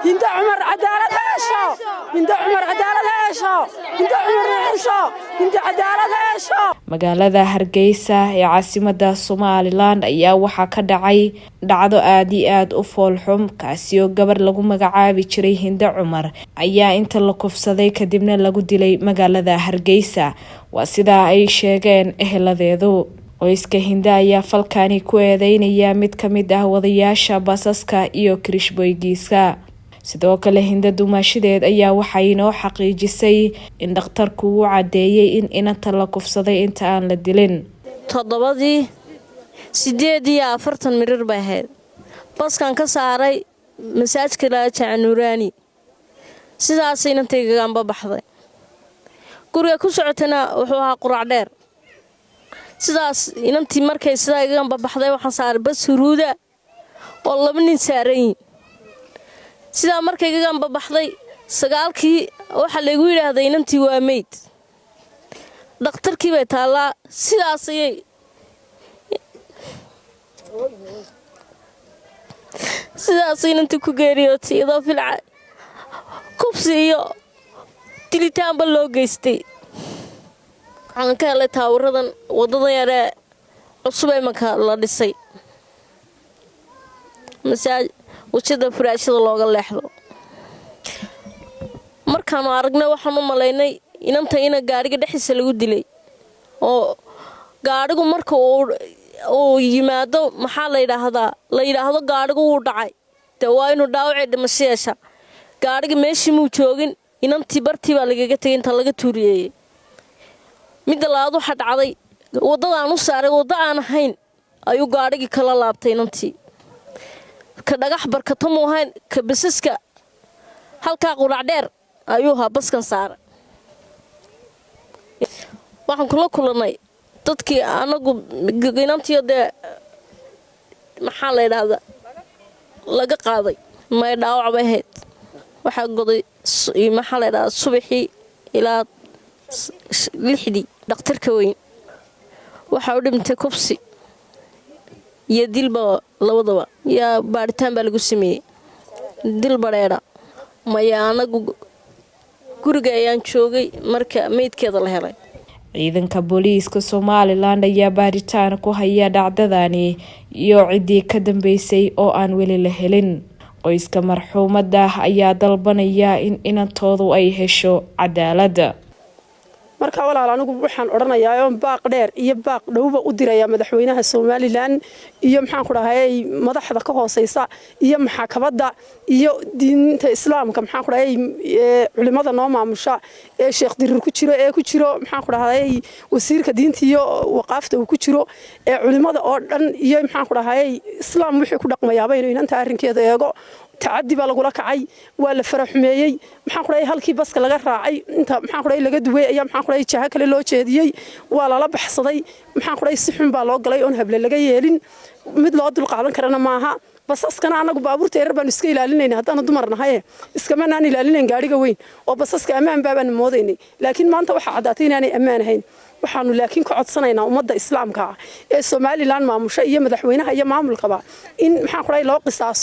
هند عمر عدالة هيشو هند عمر عدالة هيشو هند عمر هيشو هند عدالة هيشو magaalada Hargeysa ee caasimadda Somaliland ayaa waxa ka dhacay dhacdo aad iyo aad u foolxum kaasi oo gabar lagu magacaabi jiray Hinda Cumar ayaa inta la kufsaday kadibna lagu dilay magaalada Hargeysa waa sida ay sheegeen eheladeedu qoyska Hinda ayaa falkaani ku eedeynaya mid ka mid ah wadayaasha basaska iyo Krishboygiiska sidoo kale Hinda dumaashideed ayaa waxay inoo xaqiijisay in dhakhtarku uu cadeeyay in inanta la kufsaday inta aan la dilin 7:48 mirir bay ahayd baskan ka saaray masaajidka Laaja Nuuraani sidaas inantayga gamba baxday guriga ku socotana wuxuu ahaa qurac dheer sidaas inantii markay sidaa gamba baxday waxaan saaray bas huruuda oo laba nin saaray sida markay gamba baxday sagaalkii waxa lagu yiraahday inantii waa meed dhakhtarkii bay taala sidaas ayay sidaas inantii ku geeriyootay idoo filca kubsi iyo dilitaanba loo geystay waxaan ka helay taawiradan wadadan yare cusub ee marka la dhisay masaaj wajida furaashada looga leexdo markaan aragnay waxaan u maleynay inanta ina gaariga dhaxisa lagu dilay oo gaarigu marka uu yimaado maxaa la yiraahdo gaarigu uu dhacay waa inuu dhaawacay dhimasheesha gaariga meeshii muu joogin inantii bartii baa lagaga tagay inta laga tuuriyay mid labaad waxa dhacday wadadaan u saaray wada aan ahayn ayuu gaarigi kala laabtay inantii ka dhagax barkato muuhayn ka basaska halka qurac dheer ayuu ha baskan saaray waxaan kula kulanay dadkii anagu inantii de maxaa la yiraahdaa laga qaaday ma dhaawac bay ahayd waxa goday maxaa la yiraahdaa subaxii ilaa 6 dhakhtarka weyn waxa u dhintay kubsi iyo dilba labadaba ya baaritaan baa lagu sameeyay dil bareera maya anagu guriga ayaan joogay marka meydkeeda la helay ciidanka booliiska Somaliland ayaa baaritaan ku haya dhacdadani iyo cidii ka dambeysay oo aan weli la helin qoyska marxuumada ayaa dalbanaya in inantoodu ay hesho cadaalad marka walaal anigu waxaan oranayaa baaq dheer iyo baaq dhowba u diraya madaxweynaha Somaliland iyo maxaan ku dhahay madaxda ka hooseysa iyo maxkamadda iyo diinta islaamka maxaan ku dhahay culimada noo maamusha ee Sheekh Dirir ku jiro maxaan ku dhahay wasiirka diinta iyo waqaafta uu ku jiro ee culimada oo dhan iyo maxaan ku dhahay islaam wixii ku dhaqmayaaba inuu inanta arrinkeeda eego تعدي بالغولا كعي ولا فرح ميي محن قراي هلكي بس laga raacay inta maxan qoray laga duway ayaa maxan qoray jaha kale loo jeediyay wala la baxsaday maxan qoray si xun baa loo galay oo hable laga yeelin mid loo dul qaadan karana maaha basaskana anagu baabuurta yar baan iska ilaalinayna hadana dumarnahay iska manaan ilaalinayn gaariga weyn oo basaska amaan baaban moodaynay laakiin maanta waxa cadaatay inaanay amaan ahayn waxaanu laakiin ka codsanaynaa ummadda islaamka ee Somaliland maamusha iyo madaxweynaha iyo maamulkaba in maxan qoray loo qisaaso